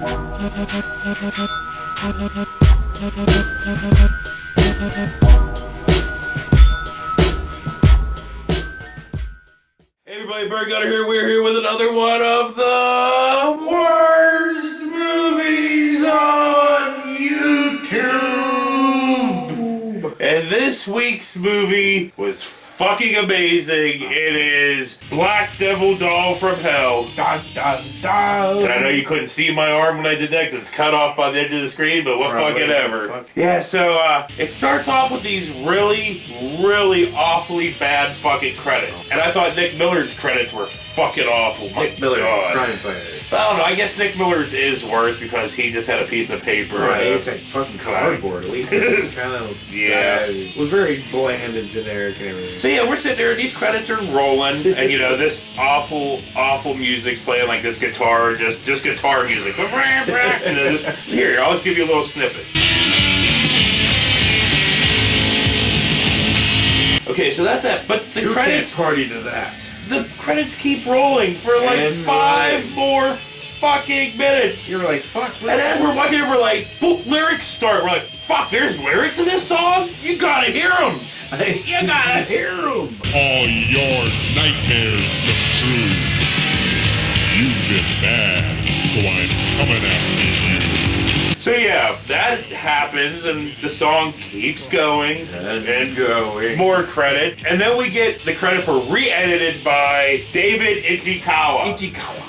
Hey everybody, Bird Gutter here. We're here with another one of the worst movies on YouTube. And this week's movie was fucking amazing. It is Black Devil Doll from Hell. Dun, dun, dun. And I know you couldn't see my arm when I did that because it's cut off by the edge of the screen, but what fucking ever. Yeah, so it starts off with these really, really awfully bad fucking credits. And I thought Nick Miller's credits were fucking awful. Nick Miller, crime fighter. But I don't know, I guess Nick Miller's is worse because he just had a piece of paper. Right, he's like fucking cardboard. At least it was kind of... yeah. It was very bland and generic and everything. So yeah, we're sitting there, these credits are rolling, and you know, this awful, awful music's playing, like this guitar, just guitar music. And here, I'll just give you a little snippet. Okay, so that's that, but the credits... can't party to that? The credits keep rolling for like 5 more fucking minutes. You're like, fuck. And as we're watching it, we're like, boop, lyrics start. We're like, fuck, there's lyrics in this song? You gotta hear them. You gotta hear them. All your nightmares come true. You've been bad, so I'm coming after you. So yeah, that happens, and the song keeps going, and going. More credits, and then we get the credit for re-edited by David Ichikawa.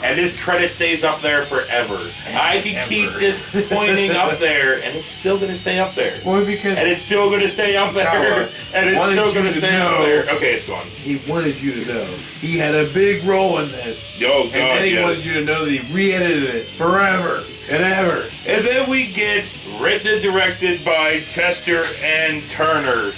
And this credit stays up there forever. I can keep this pointing up there, and it's still gonna stay up there. Well, because... And it's still gonna stay up there, and it's still gonna stay up there. Okay, it's gone. He wanted you to know. He had a big role in this. Oh, God, and then he wanted you to know that he re-edited it forever and ever. And then we get written and directed by Chester and Turner.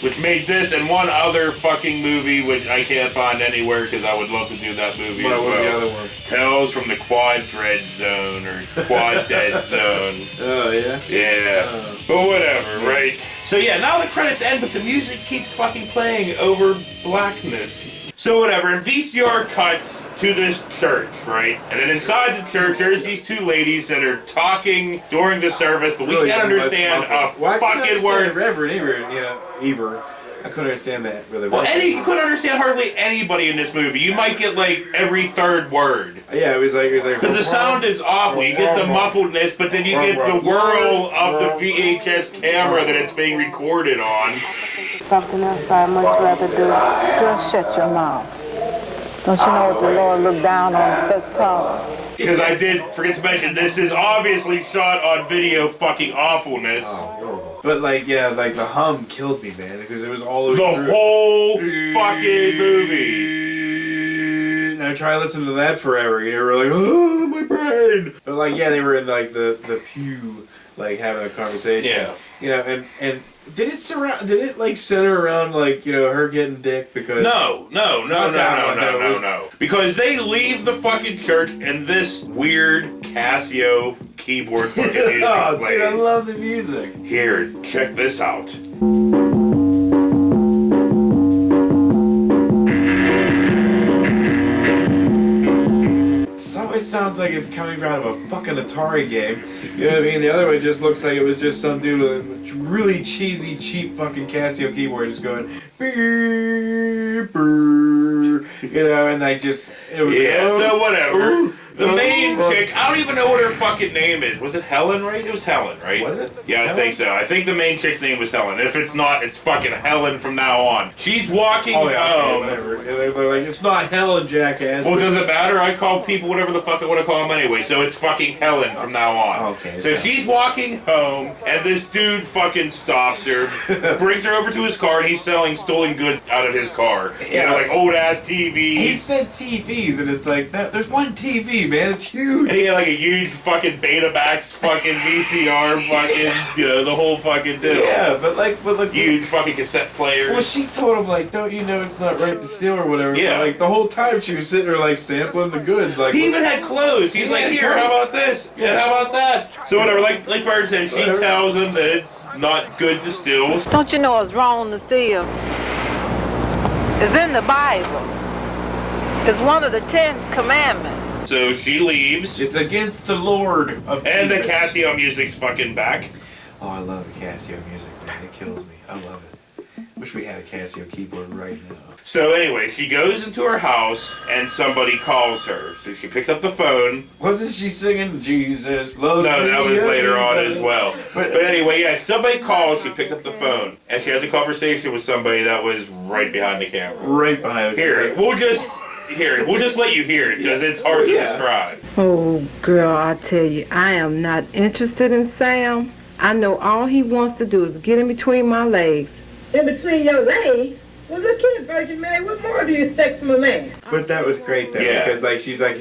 Which made this and one other fucking movie, which I can't find anywhere because I would love to do that movie as well. What was the other one? Tales from the Quad Dread Zone or Quad Dead Zone. Oh, yeah? Yeah. But whatever, right? So yeah, now the credits end, but the music keeps fucking playing over blackness. So whatever, VCR cuts to this church, right? And then inside the church, there's these two ladies that are talking during the service, but we can't understand a fucking word. Reverend Eber. I couldn't understand that really well. Well, you couldn't understand hardly anybody in this movie. You might get like every third word. Yeah, it was like because the sound is awful. You get the muffledness, but then you get the whirl of the VHS camera that it's being recorded on. Something else I'd much rather do. Girl, shut your mouth. Don't you know what the Lord looked down on such talk? Because I did forget to mention, this is obviously shot on video fucking awfulness. Oh, but like, yeah, like the hum killed me, man, because it was all over the whole fucking movie. And I try to listen to that forever, you know, we're like, oh, my brain. But like, yeah, they were in like the pew, like having a conversation. Yeah. You know, and did it like center around like, you know, her getting dick because... No. Because they leave the fucking church and this weird Casio keyboard fucking music oh, plays. Dude, I love the music. Here, check this out. It sounds like it's coming out of a fucking Atari game. You know what I mean? The other one just looks like it was just some dude with a really cheesy, cheap fucking Casio keyboard just going, beep, you know, and like just... It was so whatever. The main chick, I don't even know what her fucking name is. Was it Helen, right? It was Helen, right? Was it? Yeah, Helen? I think so. I think the main chick's name was Helen. If it's not, it's fucking Helen from now on. She's walking home. Whatever. They're like, it's not Helen, jackass. Well, does it matter? I call people whatever the fuck I want to call them anyway, so it's fucking Helen from now on. Okay. So she's walking home, and this dude fucking stops her, brings her over to his car, and he's selling stolen goods out of his car. Yeah. You know, like old-ass TVs. He said TVs, and it's like, there's one TV, man. It's huge. And he had like a huge fucking Betamax fucking VCR fucking, you know, the whole fucking deal. Yeah, but like huge fucking cassette player. Well, she told him like, don't you know it's not right to steal or whatever. Yeah. But, like the whole time she was sitting there like sampling the goods. Like he even had clothes. He's like, here, how about this? Yeah, how about that? So whatever. Like Bird said, she tells him that it's not good to steal. Don't you know it's wrong to steal? It's in the Bible. It's one of the 10 commandments. So she leaves. It's against the Lord of And the Demons. Casio music's fucking back. Oh, I love the Casio music, man. It kills me. I love it. Wish we had a Casio keyboard right now. So anyway, she goes into her house and somebody calls her. So she picks up the phone. Wasn't she singing Jesus loves No, me? that was Yes, later he on does. as well. But anyway, yeah, somebody calls, she picks up the phone, and she has a conversation with somebody that was right behind the camera. Right behind us. Here, we'll just let you hear it because it's hard to describe. Oh, girl, I tell you, I am not interested in Sam. I know all he wants to do is get in between my legs. In between your legs? Well, look here, Virgin Mary, what more do you expect from a man? But that was great though, Yeah. because like she's like,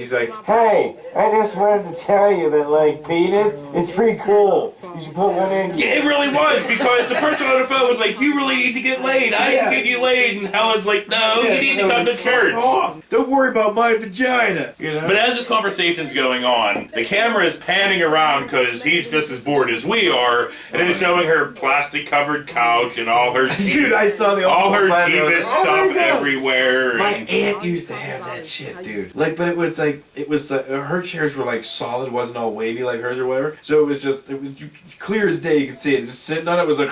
hey, I just wanted to tell you that like penis, it's pretty cool. You should put one in. Yeah, it really was because the person on the phone was like, "You really need to get laid. I can get you laid," and Helen's like, "No, you need to come to church." Off. Don't worry about my vagina. You know. But as this conversation's going on, the camera is panning around because he's just as bored as we are, and it's showing her plastic-covered couch and all her Dude, I saw the all her plastic, I was Jeebus like, oh my stuff God. everywhere. My and- aunt used to have that shit, dude. Like, but it was her chairs were like solid, wasn't all wavy like hers or whatever. So it was clear as day. You could see it. Just sitting on it was like.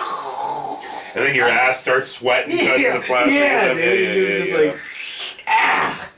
And then your ass starts sweating because of the plastic. Yeah, stuff. dude. You're just like.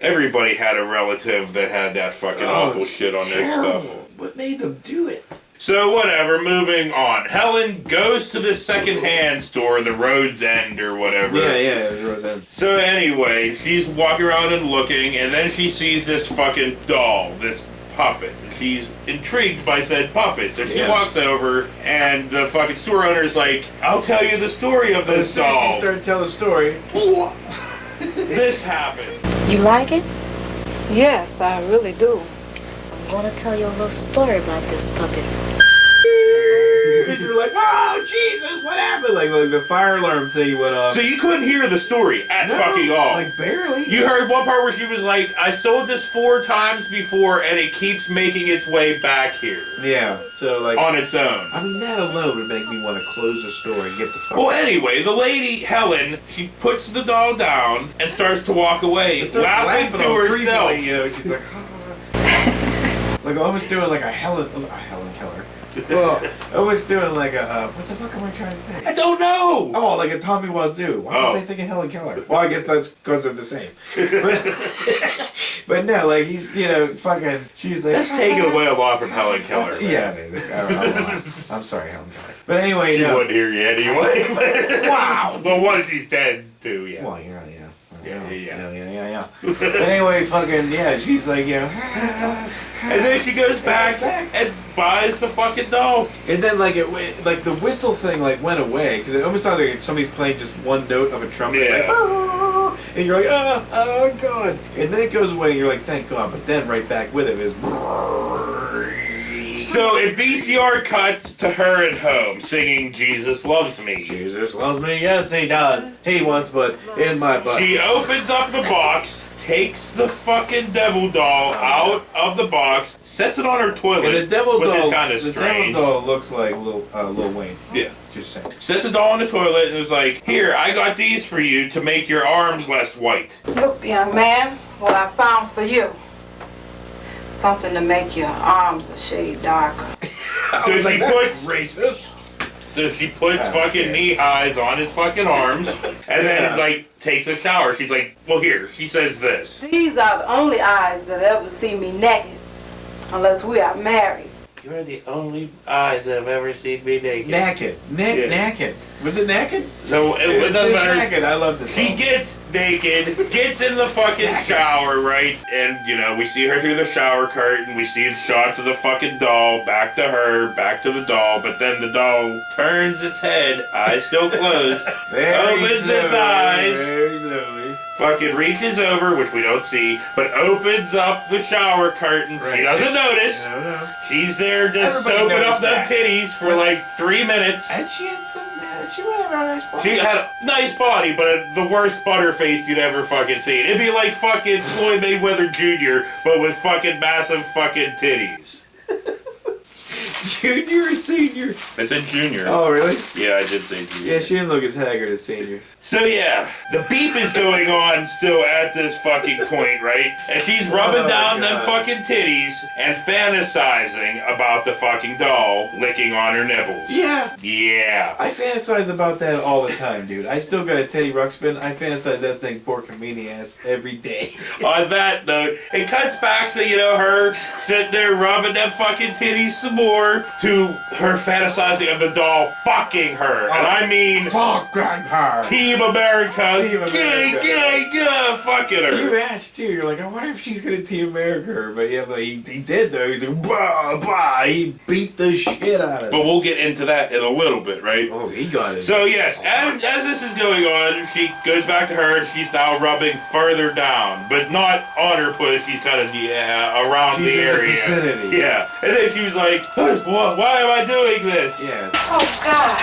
Everybody had a relative that had that fucking awful shit on their terrible. stuff. What made them do it? So whatever, moving on. Helen goes to this secondhand store, the Road's End or whatever. Yeah, it was Roseanne. So anyway, she's walking around and looking, and then she sees this fucking doll, this puppet. And she's intrigued by said puppet. So she walks over, and the fucking store owner's like, "I'll tell you the story of this As soon as doll. she started telling the story. This happened." You like it? Yes, I really do. I'm gonna tell you a little story about this puppet. And you're like, oh Jesus, what happened? Like the fire alarm thing went off. So you couldn't hear the story at fucking all. Like barely. You heard one part where she was like, "I sold this 4 times before, and it keeps making its way back here Yeah. So like on its own." I mean, that alone would make me want to close the store and get the fuck. Well, anyway, the lady, Helen, she puts the doll down and starts to walk away, Starts laughing to all herself. creepily, you know, she's like, like almost doing like a Helen Keller. Well, almost doing like a what the fuck am I trying to say? I don't know! Oh, like a Tommy Wazoo. Why was I thinking Helen Keller? Well, I guess that's because they're the same. But no, like he's, fucking. She's like. Let's take it away a lot from Helen Keller. Man. Yeah, I'm sorry, Helen Keller. But anyway, She wouldn't hear you anyway. Wow. Well, one, she's dead too, yeah. Well, yeah. Yeah. But anyway, fucking she's like, And then she goes back and buys the fucking doll. and then like it went, like the whistle thing like went away because it almost sounded like somebody's playing just one note of a trumpet, Yeah. like, "Ah," and you're like, oh god, and then it goes away, and you're like, thank God, but then right back with it is. So if VCR cuts to her at home singing "Jesus Loves Me," Jesus loves me, yes he does. He wants but in my butt. she opens up the box, takes the fucking devil doll out of the box, sets it on her toilet, and the devil which doll, is kind of the strange. devil doll looks like Lil Wayne. Yeah. Just saying. Sets the doll on the toilet and was like, "Here, I got these for you to make your arms less white." Look, young man, what I found for you. Something to make your arms a shade darker. So she puts racist. So she puts fucking knee highs on his fucking arms, and then like takes a shower. She's like, "Well, here." She says this. These are the only eyes that ever see me naked, unless we are married. You're the only eyes that have ever seen me naked. Naked. Naked. Was it naked? So it doesn't matter. Naked. I love this. He gets naked, gets in the fucking shower, right? And, we see her through the shower curtain. We see shots of the fucking doll, back to her, back to the doll. But then the doll turns its head, eyes still closed, opens its eyes, very slowly. fucking reaches over, which we don't see, but opens up the shower curtain. She doesn't notice. No. She's there just Everybody soaping up knows them that. titties for like 3 minutes. And she had some. She went around nice body. She had a nice body, but the worst butterface you'd ever fucking seen. It'd be like fucking Floyd Mayweather Jr., but with fucking massive fucking titties. junior or senior? I said junior. Oh, really? Yeah, I did say junior. Yeah, she didn't look as haggard as senior. So yeah, the beep is going on still at this fucking point, right? And she's rubbing down them fucking titties and fantasizing about the fucking doll licking on her nipples. Yeah. Yeah. I fantasize about that all the time, dude. I still got a Teddy Ruxpin. I fantasize that thing porking meanie ass every day. On that note, it cuts back to, her sitting there rubbing them fucking titties some more to her fantasizing of the doll fucking her. And I mean... Fucking her. Team America. Team America. Gay, fucking her. You asked too. You're like, I wonder if she's gonna Team America her. But yeah, but he did though. He's like, bah, bah. He beat the shit out of it. But we'll get into that in a little bit, right? Oh, he got it. So yes, as this is going on, she goes back to her and she's now rubbing further down, but not on her puss. She's kind of around she's the in area. The vicinity. Yeah, and then she was like, "Why am I doing this?" Yeah. Oh, God.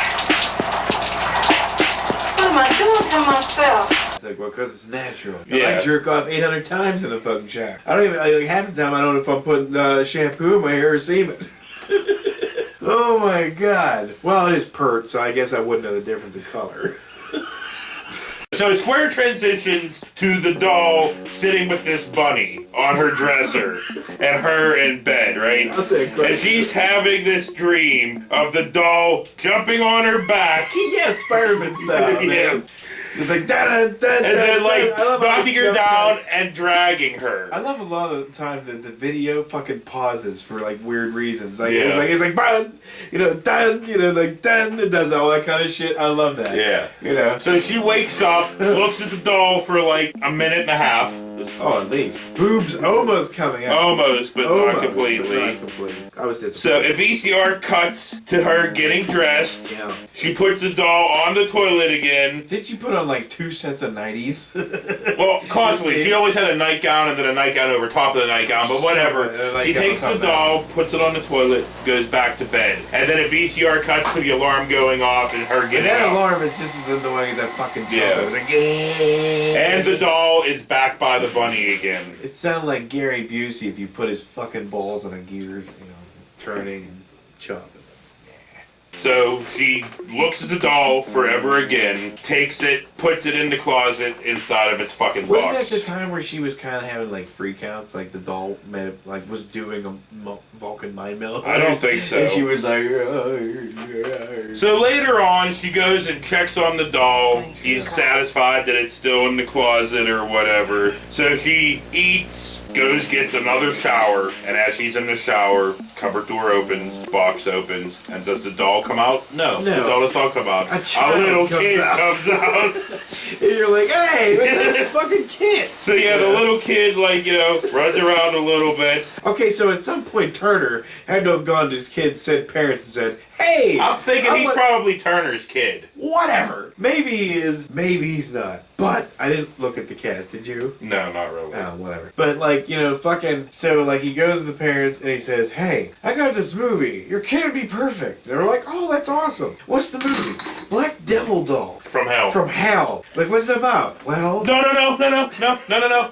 What am I doing to myself? It's like, well, because it's natural. Yeah. I jerk off 800 times in a fucking shower. I don't even, like, half the time I don't know if I'm putting shampoo in my hair or semen. Oh my God. Well, it is pert, so I guess I wouldn't know the difference in color. So Square transitions to the doll sitting with this bunny on her dresser and her in bed, right? And she's having this dream of the doll jumping on her back. Yeah, Spider-Man style, man. Yeah. It's like, and then knocking her down and dragging her. I love a lot of the time that the video fucking pauses for like weird reasons. Like Yeah. it's like bang, dun, like dun, it does all that kind of shit. I love that. Yeah. So she wakes up, looks at the doll for like a minute and a half. Oh, at least boobs almost coming out. Almost, but not completely. But not completely. I was disappointed. So a VCR cuts to her getting dressed. Yeah. She puts the doll on the toilet again. Did you put on like 2 sets of 90s? Well, constantly. She always had a nightgown and then a nightgown over top of the nightgown, but whatever. She takes the doll, puts it on the toilet, goes back to bed. And then a VCR cuts to the alarm going off and her getting And that out. alarm is just as annoying as that fucking trumpet. Yeah. It was like, yeah. And the doll is back by the bunny again. It sounded like Gary Busey if you put his fucking balls on a gear, turning and chopping. So she looks at the doll forever again, takes it, puts it in the closet inside of its fucking box. Wasn't that the time where she was kind of having like freakouts, like the doll was doing a Vulcan mind meld? I don't think so. And she was like, So later on, she goes and checks on the doll. She's satisfied that it's still in the closet or whatever. So she eats, gets another shower, and as she's in the shower, cupboard door opens, box opens, and does the doll come out? No. The doll does not come out. A little kid comes out. And you're like, hey, what's that fucking kid? So yeah, the little kid, runs around a little bit. Okay, so at some point Turner had to have gone to his kid's said parents and said, hey! I'm thinking he's probably Turner's kid. Whatever. Maybe he is, maybe he's not. But I didn't look at the cast, did you? No, not really. Oh, whatever. But so he goes to the parents and he says, hey, I got this movie. Your kid would be perfect. And they're like, oh, that's awesome. What's the movie? Black Devil Doll. From hell. From hell. Like, what's it about? Well... No.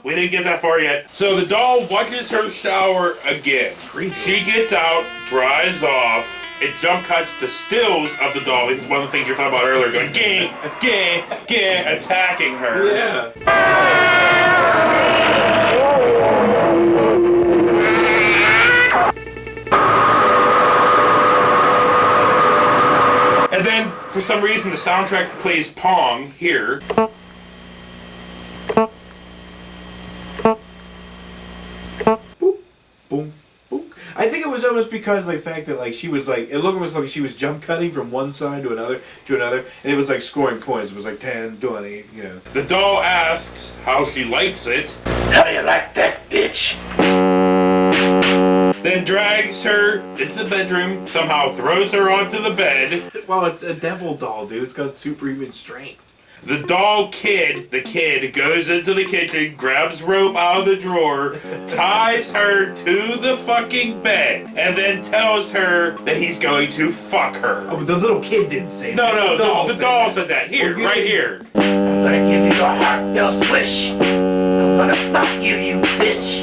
We didn't get that far yet. So the doll watches her shower again. Creepy. She gets out, dries off. It jump cuts to stills of the doll. This is one of the things you were talking about earlier. Going, gay, attacking her. Yeah. And then, for some reason, the soundtrack plays Pong here. Boop, boom, boom. I think it was almost because of the fact that she was it looked almost like she was jump cutting from one side to another, and it was like scoring points. It was like 10, 20, The doll asks how she likes it. How do you like that, bitch? Then drags her into the bedroom, somehow throws her onto the bed. Well, it's a devil doll, dude. It's got superhuman strength. The doll kid, goes into the kitchen, grabs rope out of the drawer, ties her to the fucking bed, and then tells her that he's going to fuck her. Oh, but the little kid didn't say that. No, the doll said that. Here, right here. I'm gonna give you a heartfelt swish. I'm gonna fuck you, you bitch.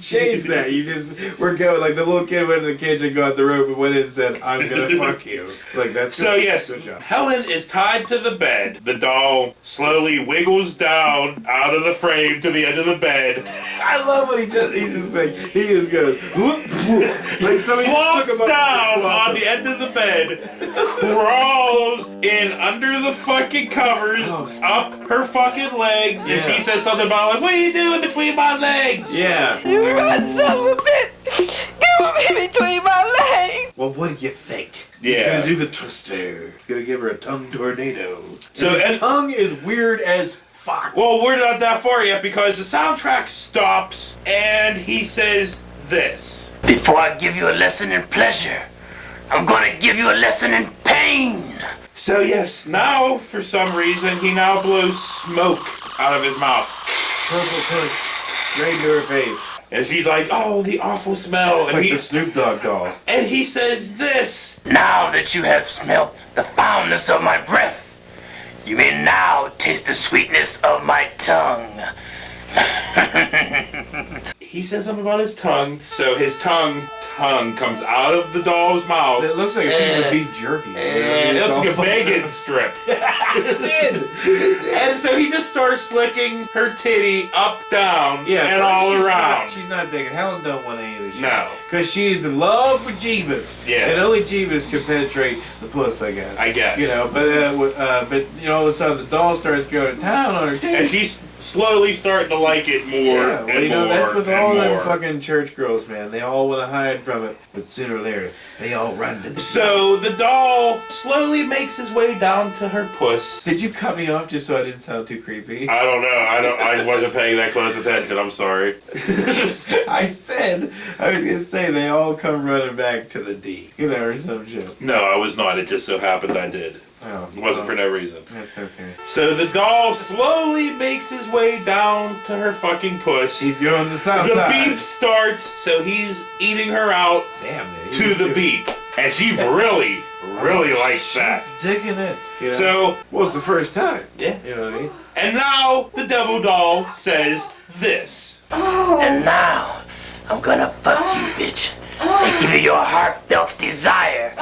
change that. We're going, like, the little kid went in the kitchen, got the rope, and went in and said, I'm gonna fuck you. Like, that's good. So, yes, Good job. Helen is tied to the bed. The doll slowly wiggles down out of the frame to the end of the bed. I love what he's just like, he just goes, whoop, whoop, like somebody Flops down on the end of the bed, crawls in under the fucking covers, up her fucking legs, and she says something about, like, what are you doing between my legs? Yeah. You got son of a bitch. Give me between my legs. Well, what do you think? Yeah. He's gonna do the twister. He's gonna give her a tongue tornado. So, And his and- tongue is weird as fuck. Well, we're not that far yet because the soundtrack stops and he says this. Before I give you a lesson in pleasure, I'm gonna give you a lesson in pain. So yes, now for some reason he now blows smoke out of his mouth. Purple push right into her face. And she's like, oh, the awful smell. It's and like the Snoop Dogg doll. And he says this. Now that you have smelt the foulness of my breath, you may now taste the sweetness of my tongue. He says something about his tongue. So his tongue comes out of the doll's mouth. It looks like a piece of beef jerky. And it looks like a bacon strip. It did. And so he just starts licking her titty up, down, and all around. She's not digging. Helen don't want any of this shit. No. Because she's in love with Jeebus. Yeah. And only Jeebus can penetrate the puss, I guess. I guess. You know, but you know, all of a sudden the doll starts going to town on her titty. And she's slowly starting to like it more Yeah, well, and you know, more that's with and all them more. fucking church girls, man. They all want to hide from it, but sooner or later, they all run to the... So the doll slowly makes his way down to her puss. Did you cut me off just so I didn't sound too creepy? I don't know. I wasn't paying that close attention. I'm sorry. I was gonna say they all come running back to the D, you know, or some shit. No, I was not. It just so happened I did. Oh, It wasn't for no reason. That's okay. So the doll slowly makes his way down to her fucking puss. He's going to south The side. beep starts, so he's eating her out Damn, man. to the beep. And she really likes that. She's digging it. You know? So, well, it's the first time. yeah. You know what I mean? And now the devil doll says this. And now, I'm gonna fuck you, bitch. And give you your heartfelt desire.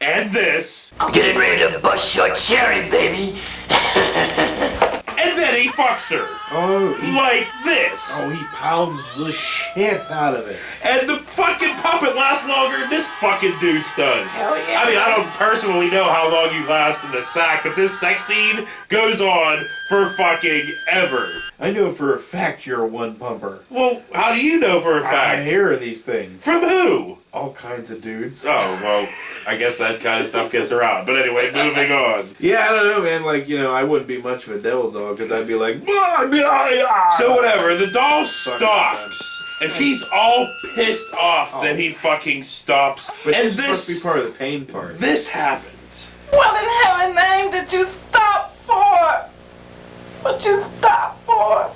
And this. I'm getting ready to bust your cherry, baby. And then he fucks her. Oh, Like this. he pounds the shit out of it. And the fucking puppet lasts longer than this fucking douche does. Hell yeah. I mean, I don't personally know how long you last in the sack, but this sex scene goes on for fucking ever. I know for a fact you're a one pumper. Well, how do you know for a I fact? hear these things. From who? All kinds of dudes. Oh, well, I guess that kind of stuff gets around. But anyway, moving on. Yeah, I don't know, man. Like, you know, I wouldn't be much of a devil dog because I'd be like, blah, blah, blah. So whatever, the doll stops. And she's all pissed off that he fucking stops. But And this is supposed to be part of the pain part. this happens. What in heaven's name did you stop for? What you stop for?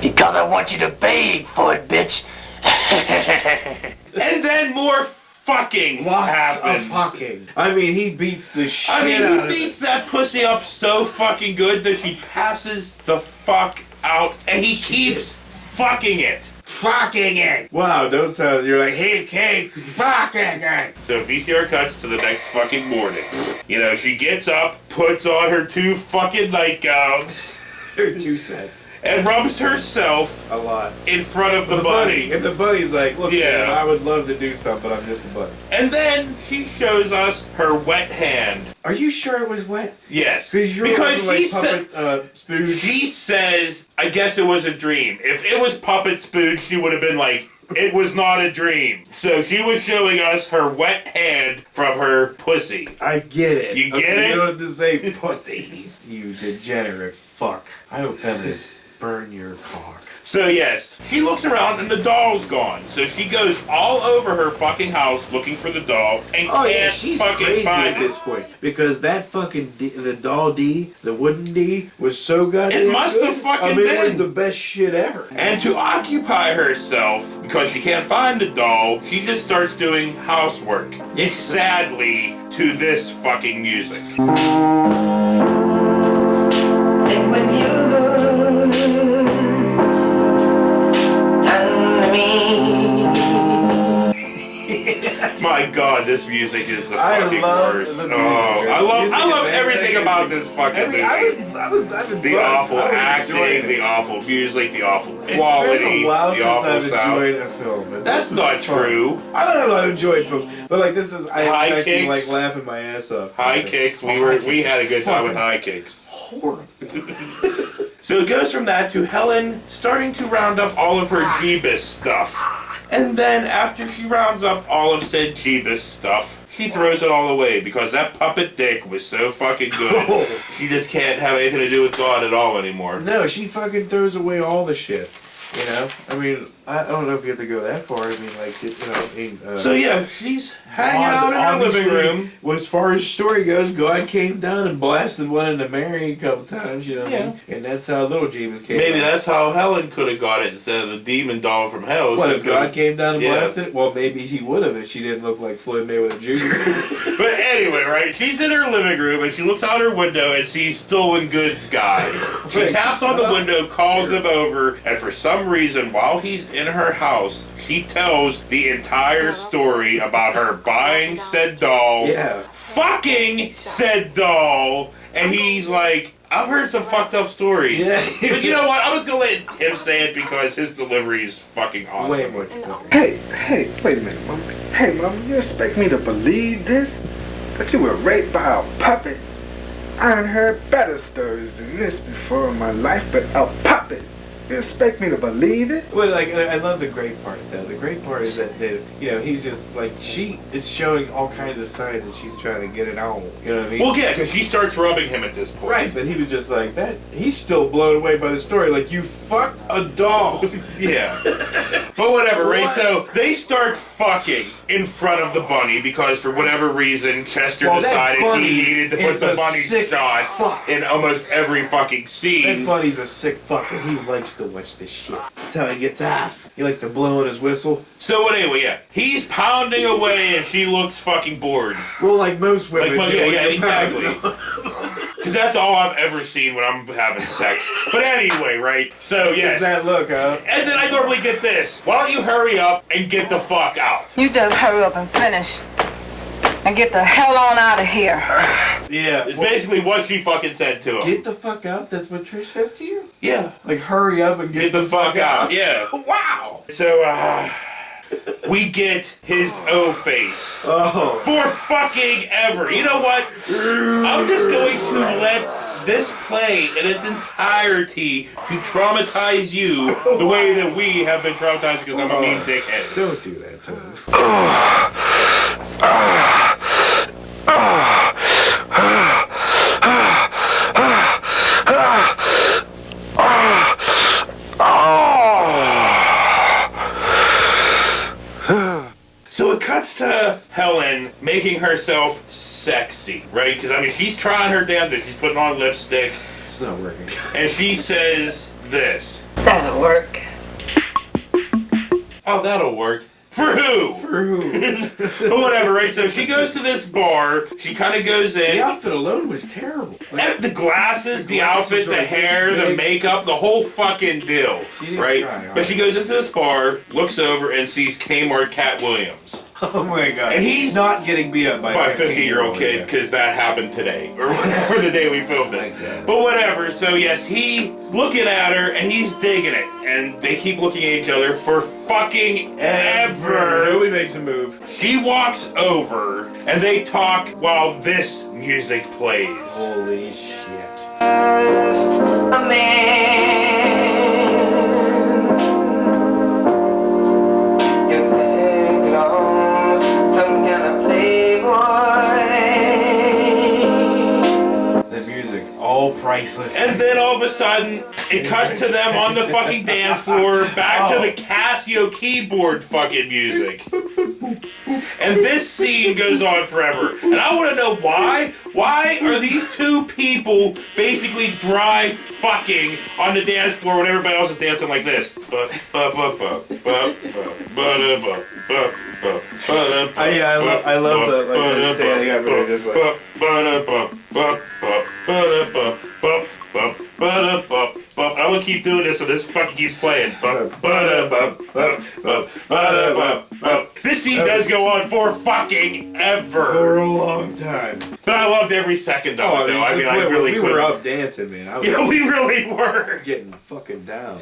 Because I want you to beg for it, bitch. And then more fucking Lots happens. of fucking. I mean, he beats the shit I mean, out he of beats that pussy up so fucking good that she passes the fuck out, and he keeps fucking it. Fucking it! Wow, don't sound. You're like, he keeps fucking it! So VCR cuts to the next fucking morning. You know, she gets up, puts on her 2 fucking nightgowns, There are 2 sets. and rubs herself A lot. in front of the bunny. And the bunny's like, look, Yeah. man, I would love to do something, but I'm just a bunny. And then she shows us her wet hand. Are you sure it was wet? Yes. You're Because like she said... puppet, Spooge. She says, I guess it was a dream. If it was Puppet Spooge, she would have been like, it was not a dream. So she was showing us her wet hand from her pussy. I get it. You get it? You don't have to say pussy. You degenerate fuck. I hope feminists burn your cock. So yes, she looks around and the doll's gone. So she goes all over her fucking house looking for the doll and Oh yeah, can't she's fucking crazy find at it. this point because that fucking the doll D, the wooden D, was so goddamn. It must have good. fucking I mean, been. it was the best shit ever. And to occupy herself, because she can't find the doll, she just starts doing housework. Yes. Sadly, to this fucking music. And when you My God, this music is the fucking worst. The music, I love everything about this fucking movie. I was having the fun. awful acting, the awful music, the awful quality, It's been a while the since awful I've sound. enjoyed a film. But That's this not was fun. true. I don't know. I enjoyed film, but like this is, I High actually kicks. like laughing my ass off. High kicks. We had a good time with high kicks. Horrible. So it goes from that to Helen starting to round up all of her Jeebus stuff. And then after she rounds up all of said Jeebus stuff, she throws it all away because that puppet dick was so fucking good. She just can't have anything to do with God at all anymore. No, she fucking throws away all the shit. You know? I mean, I don't know if you have to go that far. I mean, like, you know, I mean... so yeah, she's hanging out in her living room. As far as the story goes, God came down and blasted one into Mary a couple times, you know what I mean? And that's how little Jesus came Maybe out. that's how Helen could have got it instead of the demon doll from hell. What, if God came down and Yeah. blasted it? Well, maybe he would have if she didn't look like Floyd Mayweather Jr. But anyway, right? She's in her living room and she looks out her window and sees Stolen Goods guy. She taps on the window, calls him over, and for some reason, while he's in her house, she tells the entire story about her buying said doll, fucking said doll, and he's like, I've heard some fucked up stories. Yeah. But you know what? I was gonna let him say it because his delivery is fucking awesome. Way more. Hey, wait a minute, Mom. Hey, Mom, you expect me to believe this? That you were raped by a puppet? I done heard better stories than this before in my life, but a puppet? You expect me to believe it? Well, like, I love the great part, though. The great part is that, you know, he's just, like, she is showing all kinds of signs that she's trying to get it on. You know what I mean? Well, yeah, because she starts rubbing him at this point. Right, but he was just like, that. He's still blown away by the story. Like, you fucked a doll. Yeah. But whatever, right? So they start fucking in front of the bunny because for whatever reason Chester decided he needed to put the bunny shot in almost every fucking scene. That bunny's a sick fuck and he likes to watch this shit. That's how he gets off. He likes to blow in his whistle. So anyway, yeah. He's pounding away and she looks fucking bored. Well, like most women. Like, yeah, exactly. Because that's all I've ever seen when I'm having sex. But anyway, right? So, yes. That look, huh? And then I normally get this. Why don't you hurry up and get the fuck out? You just hurry up and finish. And get the hell on out of here. Yeah. It's basically what she fucking said to him. Get the fuck out? That's what Trish says to you? Yeah. Like, hurry up and get the fuck out. Yeah. Wow. So, we get his O-face. Oh. For fucking ever. You know what? I'm just going to let this play in its entirety to traumatize you the way that we have been traumatized because I'm a mean dickhead. Don't do that to us. So it cuts to Helen making herself sexy, right? Because, I mean, she's trying her damnedest. She's putting on lipstick. It's not working. And she says this. That'll work. Oh, that'll work. For who? For who? But whatever, right? So she goes to this bar. She kind of goes in. The outfit alone was terrible. And the glasses, the outfit, the hair, the makeup, the whole fucking deal, right? But she goes into this bar, looks over, and sees Kmart Cat Williams. Oh my god. And he's not getting beat up by a 15-year-old kid, because that happened today, or whatever the day we filmed this. But whatever, so yes, he's looking at her, and he's digging it. And they keep looking at each other for fucking ever. Nobody makes a move. She walks over, and they talk while this music plays. Holy shit. A man. You think on some kind of playboy. The music, all priceless. And then all of a sudden, it cuts to them on the fucking dance floor, back to the Casio keyboard fucking music. And this scene goes on forever. And I want to know why. Why are these two people basically dry fucking on the dance floor when everybody else is dancing like this? I love the standing up and just like... I'm gonna keep doing this so this fucking keeps playing. This scene does go on for fucking ever. For a long time. But I loved every second of it, though. I mean, I really couldn't. We were up dancing, man. Yeah, we really were. Getting fucking down.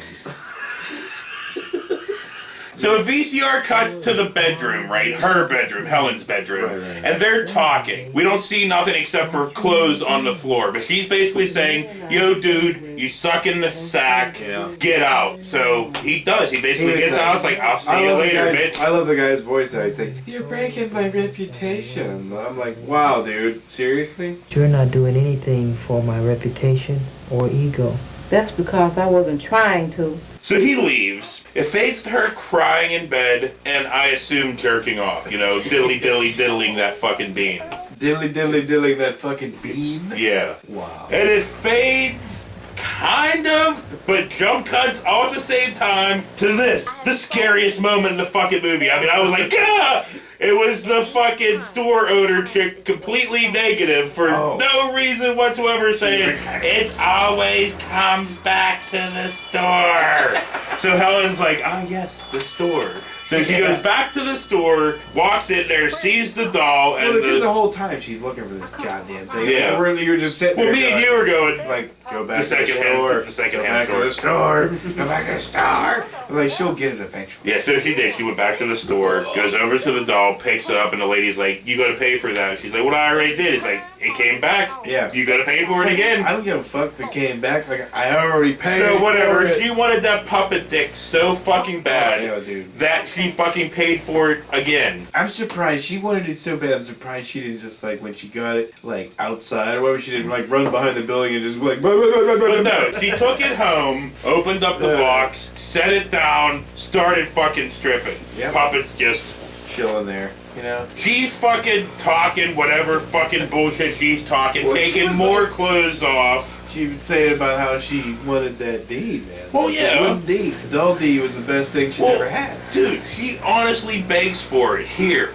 So a VCR cuts to the bedroom, right? Her bedroom, Helen's bedroom. Right. And they're talking. We don't see nothing except for clothes on the floor. But she's basically saying, yo, dude, you suck in the sack. Yeah. Get out. So he does. He basically gets out. It's like, I'll see you later, bitch. I love the guy's voice that I think, you're breaking my reputation. I'm like, wow, dude. Seriously? You're not doing anything for my reputation or ego. That's because I wasn't trying to. So he leaves. It fades to her crying in bed, and I assume jerking off. You know, diddling that fucking bean. Diddling that fucking bean? Yeah. Wow. And it fades, kind of, but jump cuts all at the same time to this, the scariest moment in the fucking movie. I mean, I was like, yeah! It was the fucking store owner chick completely negative for no reason whatsoever, saying, it always comes back to the store. So Helen's like, ah, yes, the store. So she goes back to the store, walks in there, sees the doll, and because the whole time she's looking for this goddamn thing. Yeah. You're just sitting there. Well, me and you were going, like, go back to the store. The second-hand store. Go back to the store. Go back to the store. Like, she'll get it eventually. Yeah, so she did. She went back to the store, goes over to the doll, picks it up, and the lady's like, you gotta pay for that. She's like, well, I already did. It's like, it came back. Yeah. You gotta pay for it again. I don't give a fuck if it came back. Like, I already paid. So whatever. She wanted that puppet dick so fucking bad dude. that she fucking paid for it again. I'm surprised. She wanted it so bad. I'm surprised she didn't just, like, when she got it, like, outside or whatever, she didn't, like, run behind the building and just, like, But no, she took it home, opened up the box, set it down, started fucking stripping. Yep. Puppet's just chilling there, you know? She's fucking talking whatever fucking bullshit she's talking, Well, taking more clothes off. She was saying about how she wanted that D, man. Well, yeah. That one D. Doll D was the best thing she's ever had. Dude, she honestly begs for it. Here.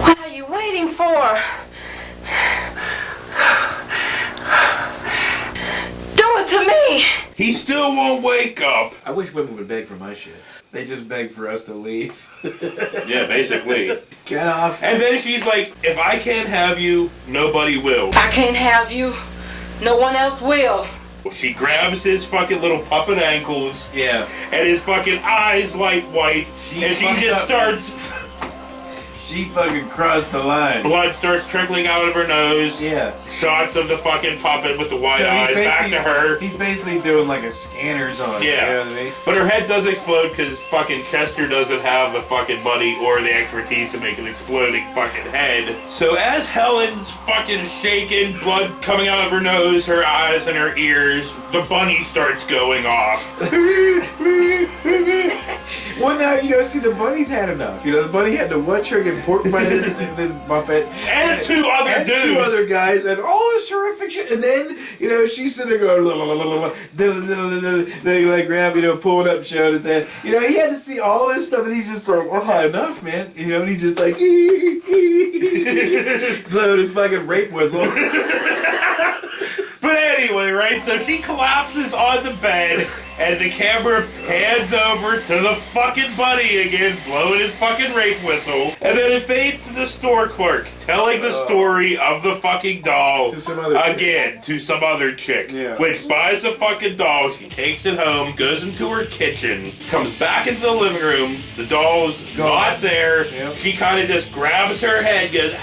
What are you waiting for? Do it to me! He still won't wake up. I wish women would beg for my shit. They just beg for us to leave. Yeah, basically. Get off. And then she's like, if I can't have you, nobody will. I can't have you. No one else will. She grabs his fucking little puppet ankles. Yeah. And his fucking eyes light white. And she just starts... She fucking crossed the line. Blood starts trickling out of her nose. Yeah. Shots of the fucking puppet with the wide eyes back to her. He's basically doing like a scanner's on. Yeah. You know what I mean? But her head does explode because fucking Chester doesn't have the fucking money or the expertise to make an exploding fucking head. So as Helen's fucking shaking, blood coming out of her nose, her eyes, and her ears, the bunny starts going off. Well, now, you know, see, the bunny's had enough. You know, the bunny had to watch her get porked by this Muppet. And two other dudes. Two other guys, and all this horrific shit. And then, you know, she's sitting there going, la, la, la, la, la, then like grab, you know, pulling up, showing his head. You know, he had to see all this stuff, and he's just like, I've had enough, man. You know, and he's just like, blowing his fucking rape whistle. But anyway, right, so she collapses on the bed, and the camera pans over to the fucking bunny again, blowing his fucking rape whistle. And then it fades to the store clerk, telling the story of the fucking doll to some other chick. Yeah. Which buys the fucking doll, she takes it home, goes into her kitchen, comes back into the living room, the doll's not there. Yep. She kind of just grabs her head, goes,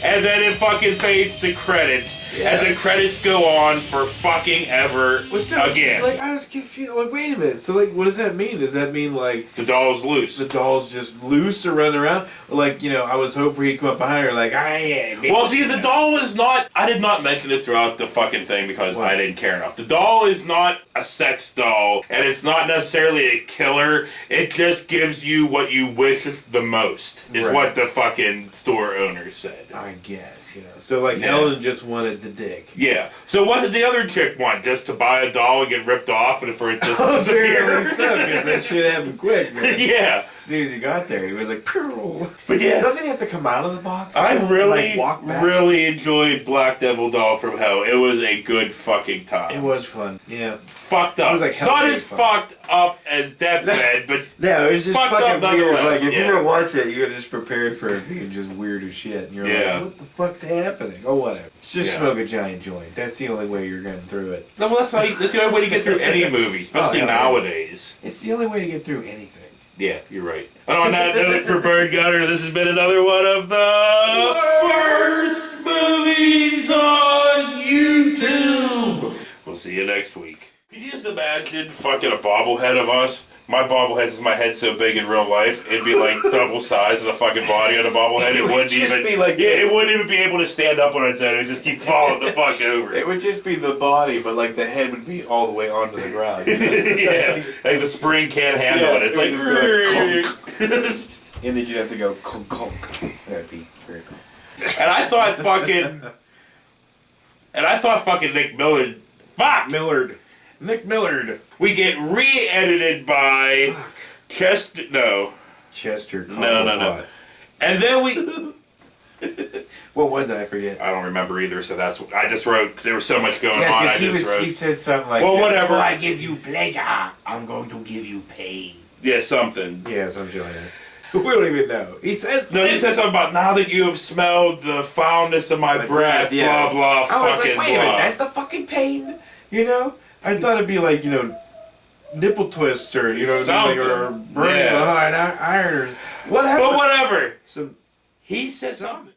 and then it fucking fades to credits. Yeah. And the credits go on for fucking ever again. Like, I was confused. Like, wait a minute. So, like, what does that mean? Does that mean, like... The doll's loose. The doll's just loose or running around? Or, like, you know, I was hoping he'd come up behind her like, Well, see, the doll is not... I did not mention this throughout the fucking thing because I didn't care enough. The doll is not a sex doll, and it's not necessarily a killer. It just gives you what you wish the most, is what the fucking store owner said. I guess, you know. So, like, Helen just wanted the dick. Yeah. So what did the other chick want? Just to buy a doll and get ripped off and for it to disappear? Apparently so, because that shit happened quick, man. Yeah. As soon as he got there, he was like, Pearl. But yeah. Doesn't he have to come out of the box? I really, like, walk back? really enjoyed Black Devil Doll from Hell. It was a good fucking time. It was fun, yeah. Fucked up. It was like hell not day as fun. fucked up as deathbed, but no, it was just fucked fucking up weird. nonetheless, Like, if yeah. you were watching it, you're just prepared for it being just weird as shit. And you're like, what the fuck's happening? Oh, whatever. Just smoke a giant joint. That's the only way you're getting through it. No, well, that's the only way to get through any movie, especially nowadays. It's the only way to get through anything. Yeah, you're right. And on that note, for Bird Gunner, this has been another one of the worst movies on YouTube. We'll see you next week. Could you just imagine fucking a bobblehead of us? My bobblehead is my head so big in real life, it'd be like double size of the fucking body on the bobblehead. It wouldn't even be like it wouldn't even be able to stand up on its own. It'd just keep falling the fuck over. It would just be the body, but like the head would be all the way onto the ground. Yeah, like the spring can't handle it. It's like, and then you'd have to go conk conk. That'd be very cool. And I thought fucking Nick Millard. Fuck! Nick Millard. We get re-edited by Chester. No. No. And then we. What was it? I forget. I don't remember either. So that's what I just wrote because there was so much going on. He said something like, "Well, whatever. Before I give you pleasure, I'm going to give you pain." Yeah, something. Yeah, something like that. We don't even know. He says something about now that you have smelled the foulness of my breath, yes. blah blah. I was fucking like, wait a minute, blah. that's the fucking pain, you know? I thought it'd be like, you know, nipple twists or, you know, something, or burning behind iron or whatever. But whatever. So he said something.